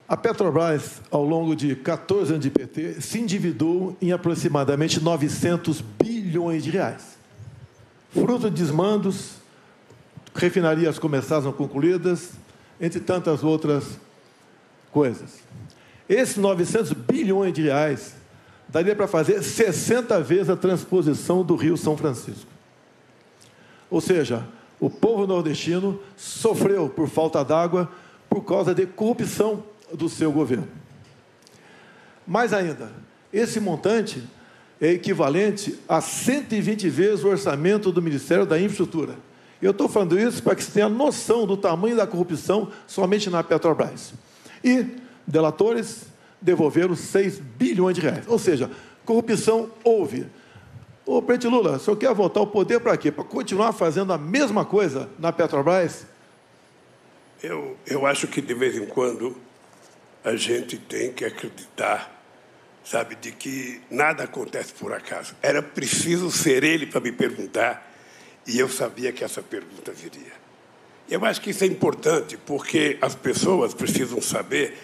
A Petrobras, ao longo de 14 anos de PT, se endividou em aproximadamente 900 bilhões de reais. Fruto de desmandos, refinarias começadas não concluídas, entre tantas outras coisas. Esses 900 bilhões de reais daria para fazer 60 vezes a transposição do Rio São Francisco. Ou seja, o povo nordestino sofreu por falta d'água por causa de corrupção do seu governo. Mais ainda, esse montante é equivalente a 120 vezes o orçamento do Ministério da Infraestrutura. Eu estou falando isso para que você tenha noção do tamanho da corrupção somente na Petrobras. E delatores devolveram 6 bilhões de reais. Ou seja, corrupção houve. Ô, presidente Lula, o senhor quer voltar ao poder para quê? Para continuar fazendo a mesma coisa na Petrobras? Eu acho que, de vez em quando, a gente tem que acreditar, sabe, de que nada acontece por acaso. Era preciso ser ele para me perguntar, e eu sabia que essa pergunta viria. Eu acho que isso é importante, porque as pessoas precisam saber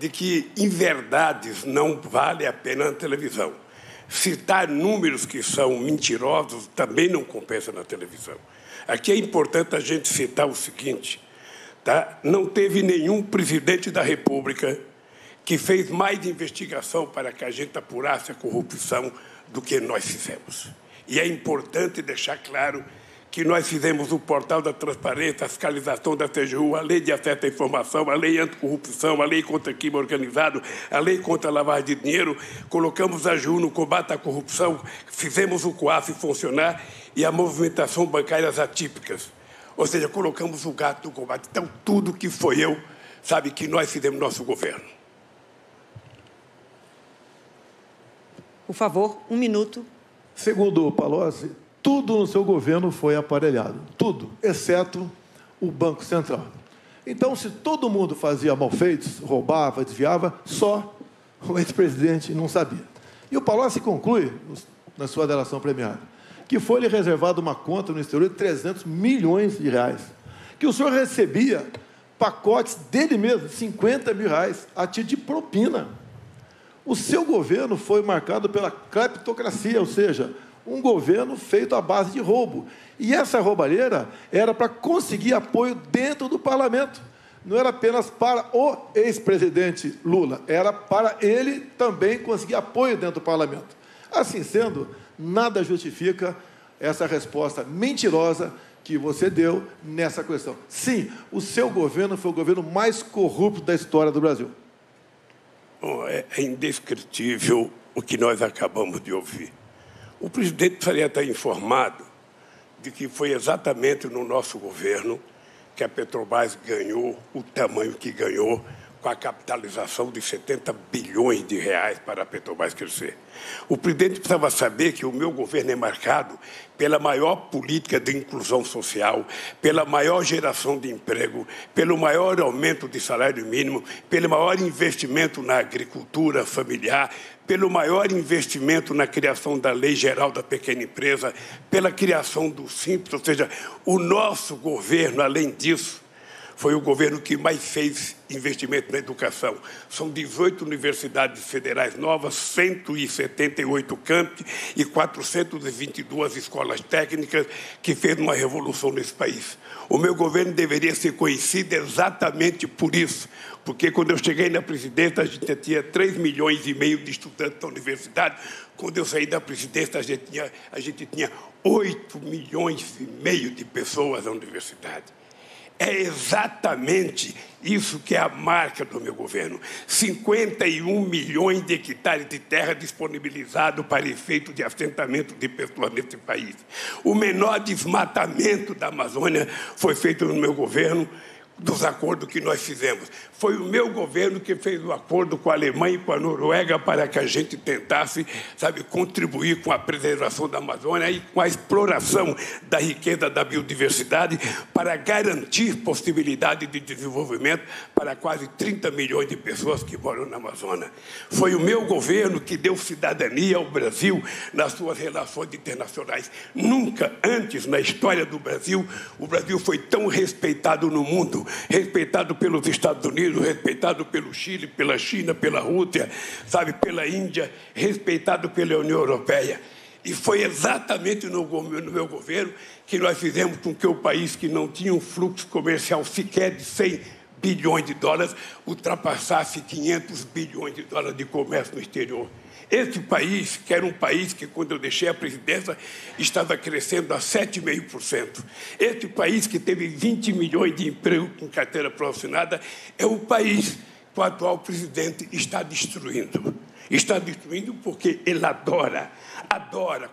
de que inverdades não vale a pena na televisão. Citar números que são mentirosos também não compensa na televisão. Aqui é importante a gente citar o seguinte, tá? Não teve nenhum presidente da República que fez mais investigação para que a gente apurasse a corrupção do que nós fizemos. E é importante deixar claro que nós fizemos o portal da transparência, a fiscalização da TGU, a lei de acesso à informação, a lei anticorrupção, a lei contra crime organizado, a lei contra a lavagem de dinheiro, colocamos a AGU no combate à corrupção, fizemos o COAF funcionar e a movimentação bancárias atípicas. Ou seja, colocamos o gato no combate. Então, tudo que foi eu, sabe, que nós fizemos no nosso governo. Por favor, 1 minuto. Segundo o Palocci, tudo no seu governo foi aparelhado. Tudo, exceto o Banco Central. Então, se todo mundo fazia malfeitos, roubava, desviava, só o ex-presidente não sabia. E o Palocci conclui, na sua delação premiada, que foi-lhe reservada uma conta no exterior de 300 milhões de reais, que o senhor recebia pacotes dele mesmo, 50 mil reais, a título de propina. O seu governo foi marcado pela cleptocracia, ou seja, um governo feito à base de roubo. E essa roubalheira era para conseguir apoio dentro do parlamento. Não era apenas para o ex-presidente Lula, era para ele também conseguir apoio dentro do parlamento. Assim sendo, nada justifica essa resposta mentirosa que você deu nessa questão. Sim, o seu governo foi o governo mais corrupto da história do Brasil. Bom, é indescritível o que nós acabamos de ouvir. O presidente precisaria estar informado de que foi exatamente no nosso governo que a Petrobras ganhou o tamanho que ganhou, com a capitalização de 70 bilhões de reais para a Petrobras crescer. O presidente precisava saber que o meu governo é marcado pela maior política de inclusão social, pela maior geração de emprego, pelo maior aumento de salário mínimo, pelo maior investimento na agricultura familiar, pelo maior investimento na criação da Lei Geral da Pequena Empresa, pela criação do Simples, ou seja, o nosso governo, além disso, foi o governo que mais fez investimento na educação. São 18 universidades federais novas, 178 campi e 422 escolas técnicas, que fez uma revolução nesse país. O meu governo deveria ser conhecido exatamente por isso, porque quando eu cheguei na presidência, a gente tinha 3,5 milhões de estudantes da universidade. Quando eu saí da presidência, a gente tinha 8,5 milhões de pessoas na universidade. É exatamente isso que é a marca do meu governo. 51 milhões de hectares de terra disponibilizados para efeito de assentamento de pessoas nesse país. O menor desmatamento da Amazônia foi feito no meu governo, dos acordos que nós fizemos. Foi o meu governo que fez o acordo com a Alemanha e com a Noruega para que a gente tentasse, sabe, contribuir com a preservação da Amazônia e com a exploração da riqueza da biodiversidade para garantir possibilidade de desenvolvimento para quase 30 milhões de pessoas que moram na Amazônia. Foi o meu governo que deu cidadania ao Brasil nas suas relações internacionais. Nunca antes na história do Brasil, o Brasil foi tão respeitado no mundo respeitado pelos Estados Unidos, respeitado pelo Chile, pela China, pela Rússia, sabe, pela Índia, respeitado pela União Europeia. E foi exatamente no meu governo que nós fizemos com que o país que não tinha um fluxo comercial sequer de 100 bilhões de dólares ultrapassasse 500 bilhões de dólares de comércio no exterior. Esse país, que era um país que, quando eu deixei a presidência, estava crescendo a 7,5%. Esse país, que teve 20 milhões de empregos com carteira profissional, é o país que o atual presidente está destruindo. Está destruindo porque ele adora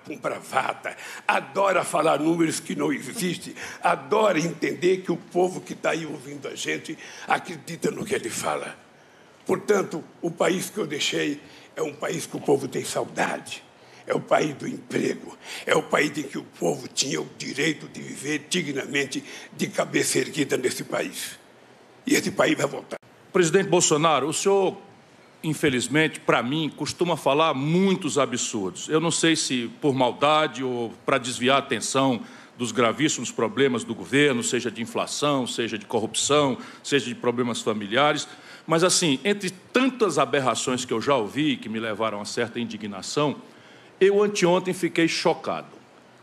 com bravata, adora falar números que não existem, adora entender que o povo que está aí ouvindo a gente acredita no que ele fala. Portanto, o país que eu deixei é um país que o povo tem saudade, é o país do emprego, é o país em que o povo tinha o direito de viver dignamente, de cabeça erguida nesse país. E esse país vai voltar. Presidente Bolsonaro, o senhor, infelizmente, para mim, costuma falar muitos absurdos. Eu não sei se por maldade ou para desviar a atenção dos gravíssimos problemas do governo, seja de inflação, seja de corrupção, seja de problemas familiares. Mas, assim, entre tantas aberrações que eu já ouvi, que me levaram a certa indignação, eu anteontem fiquei chocado.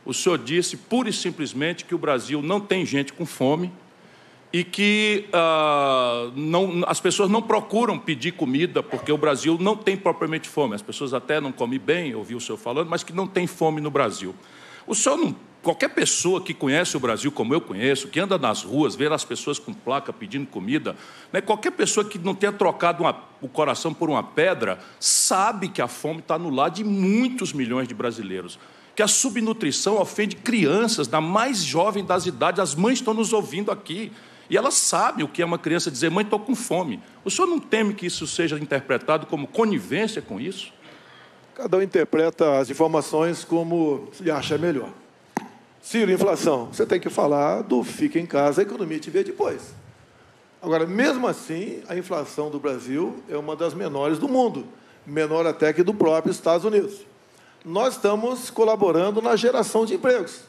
O senhor disse, pura e simplesmente, que o Brasil não tem gente com fome e que as pessoas não procuram pedir comida, porque o Brasil não tem propriamente fome. As pessoas até não comem bem, eu ouvi o senhor falando, mas que não tem fome no Brasil. O senhor não... Qualquer pessoa que conhece o Brasil como eu conheço, que anda nas ruas, vê as pessoas com placa pedindo comida, né? Qualquer pessoa que não tenha trocado o coração por uma pedra, sabe que a fome está no lar de muitos milhões de brasileiros. Que a subnutrição ofende crianças, da mais jovem das idades. As mães estão nos ouvindo aqui. E elas sabem o que é uma criança dizer, mãe, estou com fome. O senhor não teme que isso seja interpretado como conivência com isso? Cada um interpreta as informações como se acha melhor. Ciro, inflação, você tem que falar do fica em casa, a economia te vê depois. Agora, mesmo assim, a inflação do Brasil é uma das menores do mundo, menor até que do próprio Estados Unidos. Nós estamos colaborando na geração de empregos.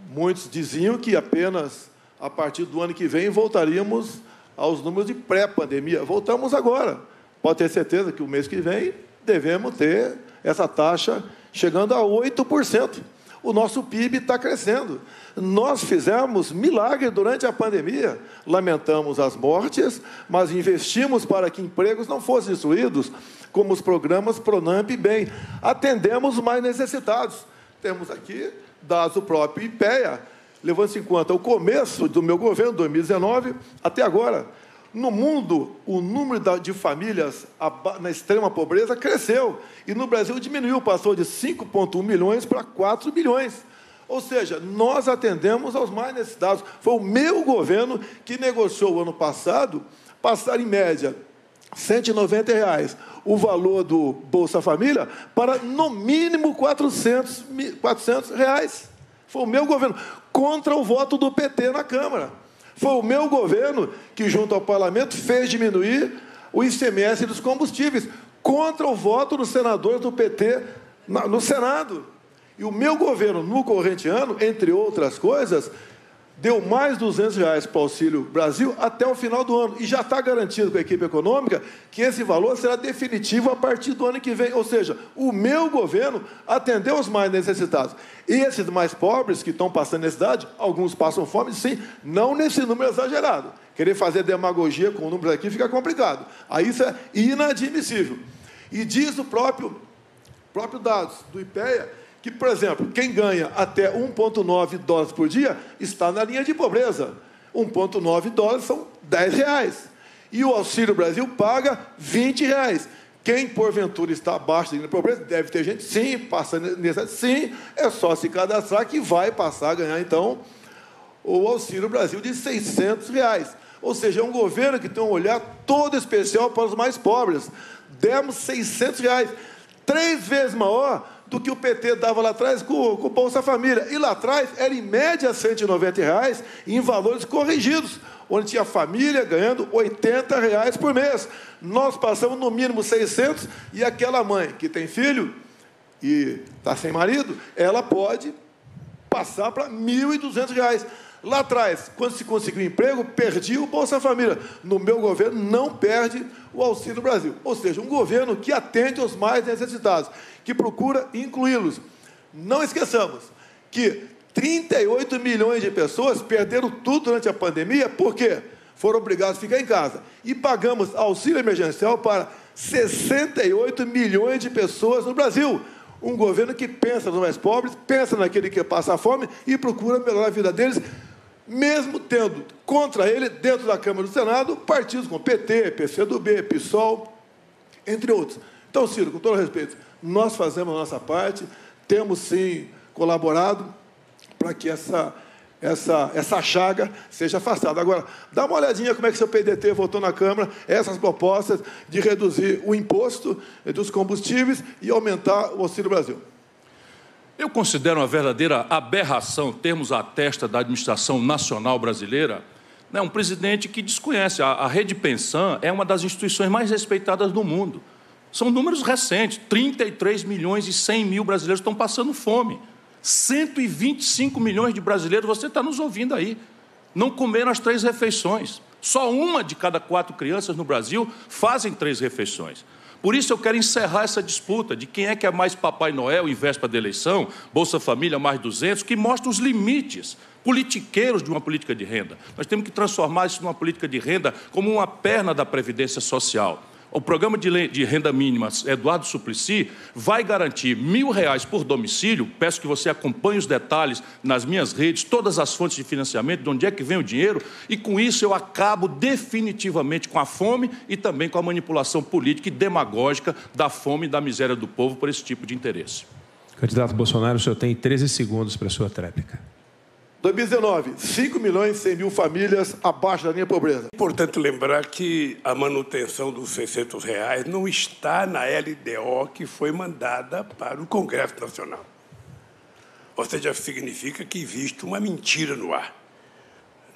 Muitos diziam que apenas a partir do ano que vem voltaríamos aos números de pré-pandemia. Voltamos agora. Pode ter certeza que o mês que vem devemos ter essa taxa chegando a 8%. O nosso PIB está crescendo. Nós fizemos milagre durante a pandemia. Lamentamos as mortes, mas investimos para que empregos não fossem destruídos, como os programas Pronamp e Bem. Atendemos os mais necessitados. Temos aqui dados do próprio IPEA, levando-se em conta o começo do meu governo, 2019, até agora. No mundo, o número de famílias na extrema pobreza cresceu. E no Brasil diminuiu, passou de 5,1 milhões para 4 milhões. Ou seja, nós atendemos aos mais necessitados. Foi o meu governo que negociou o ano passado passar, em média, R$ 190 o valor do Bolsa Família para, no mínimo, R$ 400 reais. Foi o meu governo, contra o voto do PT na Câmara. Foi o meu governo que, junto ao parlamento, fez diminuir o ICMS dos combustíveis, contra o voto dos senadores do PT no Senado. E o meu governo, no corrente ano, entre outras coisas, deu mais R$ 200 para o Auxílio Brasil até o final do ano. E já está garantido com a equipe econômica que esse valor será definitivo a partir do ano que vem. Ou seja, o meu governo atendeu os mais necessitados. E esses mais pobres que estão passando necessidade, alguns passam fome, sim, não nesse número exagerado. Querer fazer demagogia com números aqui fica complicado. Aí isso é inadmissível. E diz o próprio dados do IPEA, que, por exemplo, quem ganha até 1,9 dólares por dia está na linha de pobreza. 1,9 dólares são R$10. E o Auxílio Brasil paga R$20. Quem, porventura, está abaixo da linha de pobreza, deve ter gente, sim, passando necessidade, sim, é só se cadastrar que vai passar a ganhar, então, o Auxílio Brasil de R$600. Ou seja, é um governo que tem um olhar todo especial para os mais pobres. Demos R$600, 3 vezes maior do que o PT dava lá atrás com o Bolsa Família. E lá atrás era, em média, R$190 em valores corrigidos, onde tinha família ganhando R$80 por mês. Nós passamos, no mínimo, 600, e aquela mãe que tem filho e está sem marido, ela pode passar para R$1.200. Lá atrás, quando se conseguiu emprego, perdia o Bolsa Família. No meu governo, não perde o Auxílio Brasil. Ou seja, um governo que atende aos mais necessitados, que procura incluí-los. Não esqueçamos que 38 milhões de pessoas perderam tudo durante a pandemia, por quê? Foram obrigados a ficar em casa. E pagamos auxílio emergencial para 68 milhões de pessoas no Brasil. Um governo que pensa nos mais pobres, pensa naquele que passa fome e procura melhorar a vida deles, mesmo tendo contra ele, dentro da Câmara do Senado, partidos como PT, PCdoB, PSOL, entre outros. Então, Ciro, com todo respeito, nós fazemos a nossa parte, temos, sim, colaborado para que essa chaga seja afastada. Agora, dá uma olhadinha como é que o seu PDT votou na Câmara essas propostas de reduzir o imposto dos combustíveis e aumentar o Auxílio Brasil. Eu considero uma verdadeira aberração termos à testa da administração nacional brasileira, né, um presidente que desconhece. A Rede Pensão é uma das instituições mais respeitadas do mundo. São números recentes, 33 milhões e 100 mil brasileiros estão passando fome. 125 milhões de brasileiros, você está nos ouvindo aí, não comeram as 3 refeições. Só uma de cada 4 crianças no Brasil fazem 3 refeições. Por isso eu quero encerrar essa disputa de quem é que é mais Papai Noel em véspera da eleição, Bolsa Família mais 200, que mostra os limites politiqueiros de uma política de renda. Nós temos que transformar isso numa política de renda como uma perna da Previdência Social. O programa de renda mínima Eduardo Suplicy vai garantir R$1.000 por domicílio. Peço que você acompanhe os detalhes nas minhas redes, todas as fontes de financiamento, de onde é que vem o dinheiro, e com isso eu acabo definitivamente com a fome e também com a manipulação política e demagógica da fome e da miséria do povo por esse tipo de interesse. Candidato Bolsonaro, o senhor tem 13 segundos para a sua tréplica. 2019, 5 milhões e 100 mil famílias abaixo da linha de pobreza. É importante lembrar que a manutenção dos R$600 não está na LDO que foi mandada para o Congresso Nacional. Ou seja, significa que existe uma mentira no ar.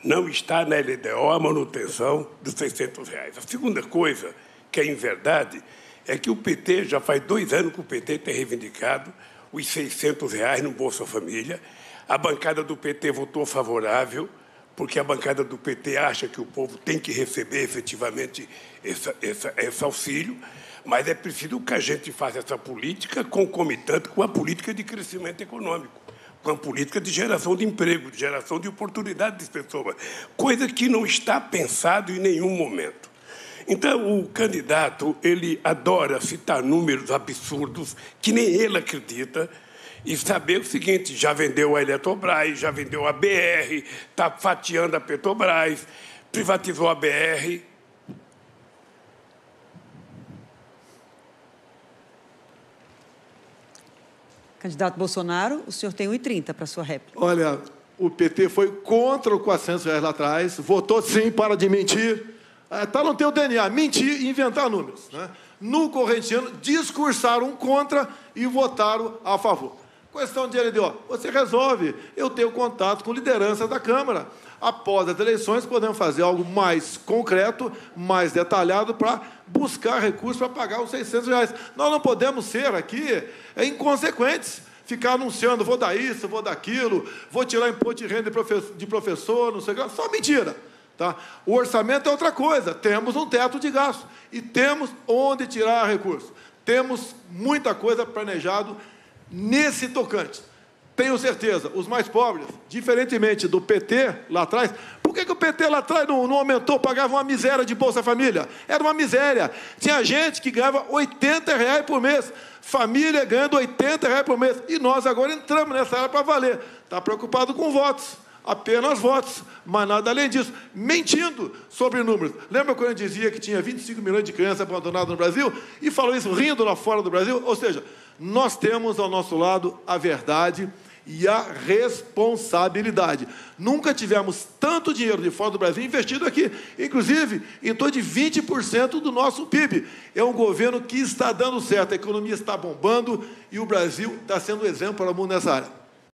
Não está na LDO a manutenção dos R$600. A segunda coisa, que é em verdade, é que o PT, já faz 2 anos que o PT tem reivindicado os R$600 no Bolsa Família. A bancada do PT votou favorável, porque a bancada do PT acha que o povo tem que receber efetivamente esse auxílio, mas é preciso que a gente faça essa política concomitante com a política de crescimento econômico, com a política de geração de emprego, de geração de oportunidades de pessoas, coisa que não está pensado em nenhum momento. Então, o candidato, ele adora citar números absurdos que nem ele acredita, e saber o seguinte: já vendeu a Eletrobras, já vendeu a BR, está fatiando a Petrobras, privatizou a BR. Candidato Bolsonaro, o senhor tem 1h30 para a sua réplica. Olha, o PT foi contra os R$400 lá atrás, votou sim para de mentir. Está no teu DNA, mentir e inventar números, né? No corrente ano, discursaram contra e votaram a favor. Questão de LDO, você resolve. Eu tenho contato com liderança da Câmara. Após as eleições, podemos fazer algo mais concreto, mais detalhado, para buscar recursos para pagar os R$600. Nós não podemos ser aqui inconsequentes, ficar anunciando, vou dar isso, vou dar aquilo, vou tirar imposto de renda de professor, não sei o que, só mentira. Tá? O orçamento é outra coisa, temos um teto de gasto e temos onde tirar recursos. Temos muita coisa planejado nesse tocante. Tenho certeza, os mais pobres, diferentemente do PT lá atrás, por que o PT lá atrás não aumentou, pagava uma miséria de Bolsa Família? Era uma miséria. Tinha gente que ganhava R$80 por mês, família ganhando R$80 por mês, e nós agora entramos nessa área para valer. Está preocupado com votos, apenas votos, mas nada além disso, mentindo sobre números. Lembra quando eu dizia que tinha 25 milhões de crianças abandonadas no Brasil? E falou isso rindo lá fora do Brasil? Ou seja, nós temos ao nosso lado a verdade e a responsabilidade. Nunca tivemos tanto dinheiro de fora do Brasil investido aqui, inclusive em torno de 20% do nosso PIB. É um governo que está dando certo, a economia está bombando e o Brasil está sendo exemplo para o mundo nessa área.